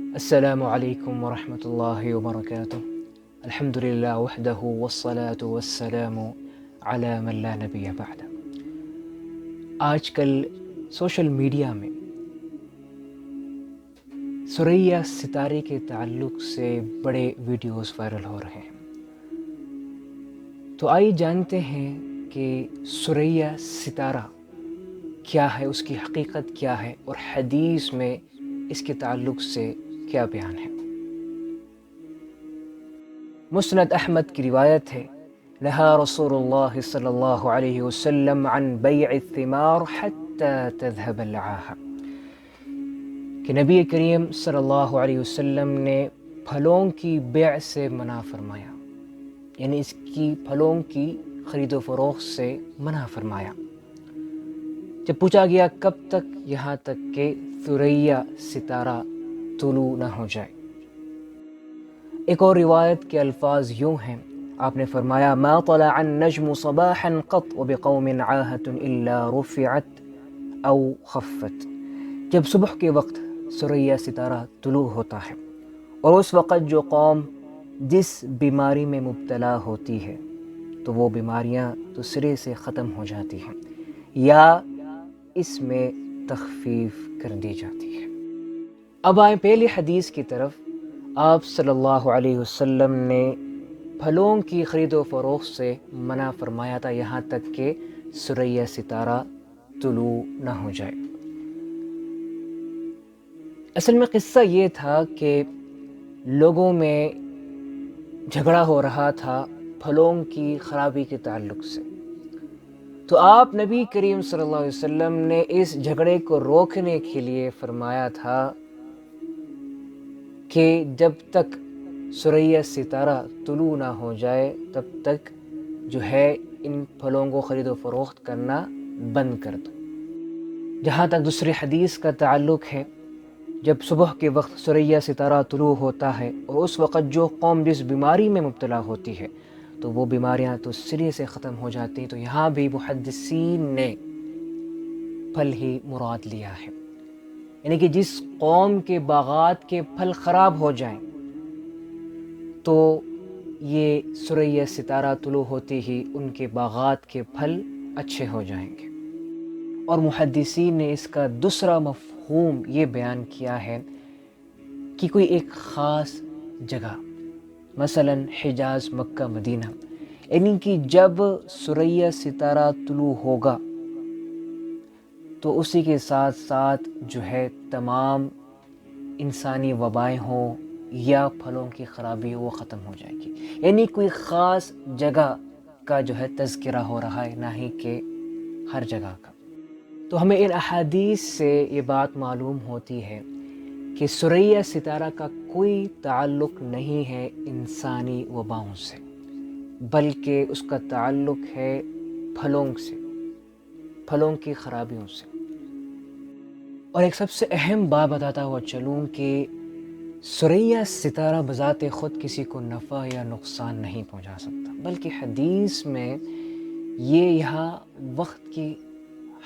السلام علیکم ورحمۃ اللہ وبرکاتہ۔ الحمد للہ وحدہ والصلاة والسلام علی من لا نبی بعد۔ آج کل سوشل میڈیا میں ثریا ستارے کے تعلق سے بڑے ویڈیوز وائرل ہو رہے ہیں، تو آئیے جانتے ہیں کہ ثریا ستارہ کیا ہے، اس کی حقیقت کیا ہے، اور حدیث میں اس کے تعلق سے کیا بیان ہے۔ مسند احمد کی روایت ہے، نہا رسول اللہ صلی اللہ علیہ وسلم عن بیع الثمار حتی تذهب العاہہ، کہ نبی کریم صلی اللہ علیہ وسلم نے پھلوں کی بیع سے منع فرمایا، یعنی اس کی پھلوں کی خرید و فروخت سے منع فرمایا۔ جب پوچھا گیا کب تک، یہاں تک کہ ثریا ستارہ طلوع نہ ہو جائے۔ ایک اور روایت کے الفاظ یوں ہیں، آپ نے فرمایا ما طلع النجم صباحا قط وبقوم عاهة الا رفعت او خفت، جب صبح کے وقت ثریا ستارہ طلوع ہوتا ہے اور اس وقت جو قوم جس بیماری میں مبتلا ہوتی ہے تو وہ بیماریاں تو سرے سے ختم ہو جاتی ہیں یا اس میں تخفیف کر دی جاتی ہے۔ اب آئیں پہلی حدیث کی طرف۔ آپ صلی اللہ علیہ وسلم نے پھلوں کی خرید و فروخت سے منع فرمایا تھا یہاں تک کہ ثریا ستارہ طلوع نہ ہو جائے۔ اصل میں قصہ یہ تھا کہ لوگوں میں جھگڑا ہو رہا تھا پھلوں کی خرابی کے تعلق سے، تو آپ نبی کریم صلی اللہ علیہ وسلم نے اس جھگڑے کو روکنے کے لیے فرمایا تھا کہ جب تک ثریا ستارہ طلوع نہ ہو جائے تب تک جو ہے ان پھلوں کو خرید و فروخت کرنا بند کر دو۔ جہاں تک دوسری حدیث کا تعلق ہے، جب صبح کے وقت ثریا ستارہ طلوع ہوتا ہے اور اس وقت جو قوم جس بیماری میں مبتلا ہوتی ہے تو وہ بیماریاں تو سرے سے ختم ہو جاتی ہیں، تو یہاں بھی محدثین نے پھل ہی مراد لیا ہے، یعنی کہ جس قوم کے باغات کے پھل خراب ہو جائیں تو یہ ثریا ستارہ طلوع ہوتے ہی ان کے باغات کے پھل اچھے ہو جائیں گے۔ اور محدثین نے اس کا دوسرا مفہوم یہ بیان کیا ہے کہ کوئی ایک خاص جگہ، مثلا حجاز، مکہ، مدینہ، یعنی کہ جب ثریا ستارہ طلوع ہوگا تو اسی کے ساتھ ساتھ جو ہے تمام انسانی وبائیں ہوں یا پھلوں کی خرابی وہ ختم ہو جائے گی، یعنی کوئی خاص جگہ کا جو ہے تذکرہ ہو رہا ہے، نہ ہی کہ ہر جگہ کا۔ تو ہمیں ان احادیث سے یہ بات معلوم ہوتی ہے کہ ثریا ستارہ کا کوئی تعلق نہیں ہے انسانی وباؤں سے، بلکہ اس کا تعلق ہے پھلوں سے، پھلوں کی خرابیوں سے۔ اور ایک سب سے اہم بات بتاتا ہوا چلوں کہ ثریا ستارہ بذات خود کسی کو نفع یا نقصان نہیں پہنچا سکتا، بلکہ حدیث میں یہاں وقت کی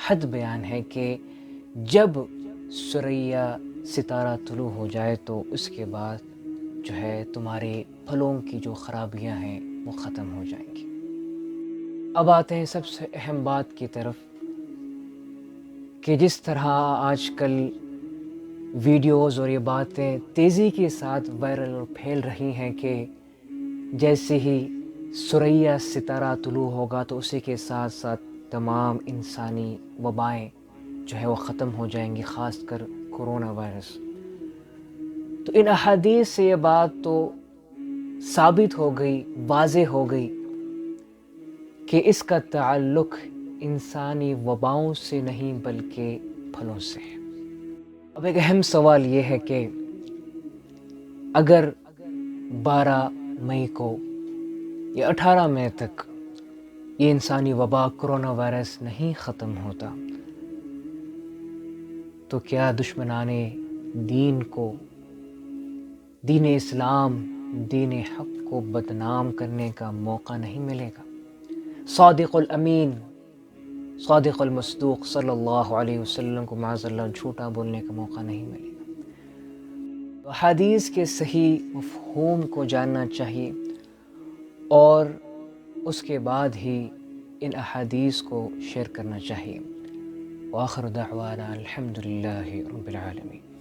حد بیان ہے کہ جب ثریا ستارہ طلوع ہو جائے تو اس کے بعد جو ہے تمہارے پھلوں کی جو خرابیاں ہیں وہ ختم ہو جائیں گی۔ اب آتے ہیں سب سے اہم بات کی طرف کہ جس طرح آج کل ویڈیوز اور یہ باتیں تیزی کے ساتھ وائرل اور پھیل رہی ہیں کہ جیسے ہی ثریا ستارہ طلوع ہوگا تو اسی کے ساتھ ساتھ تمام انسانی وبائیں جو ہے وہ ختم ہو جائیں گی، خاص کر کورونا وائرس۔ تو ان احادیث سے یہ بات تو ثابت ہو گئی، واضح ہو گئی کہ اس کا تعلق انسانی وباؤں سے نہیں بلکہ پھلوں سے ہے۔ اب ایک اہم سوال یہ ہے کہ اگر 12 مئی کو یا 18 مئی تک یہ انسانی وبا کرونا وائرس نہیں ختم ہوتا تو کیا دشمنان دین کو، دین اسلام، دین حق کو بدنام کرنے کا موقع نہیں ملے گا؟ صادق الامین، صادق المصدوق صلی اللہ علیہ وسلم کو معاذ اللہ جھوٹا بولنے کا موقع نہیں ملے گا۔ احادیث کے صحیح مفہوم کو جاننا چاہیے اور اس کے بعد ہی ان احادیث کو شیئر کرنا چاہیے۔ وآخر دعوانا الحمد للہ رب العالمین۔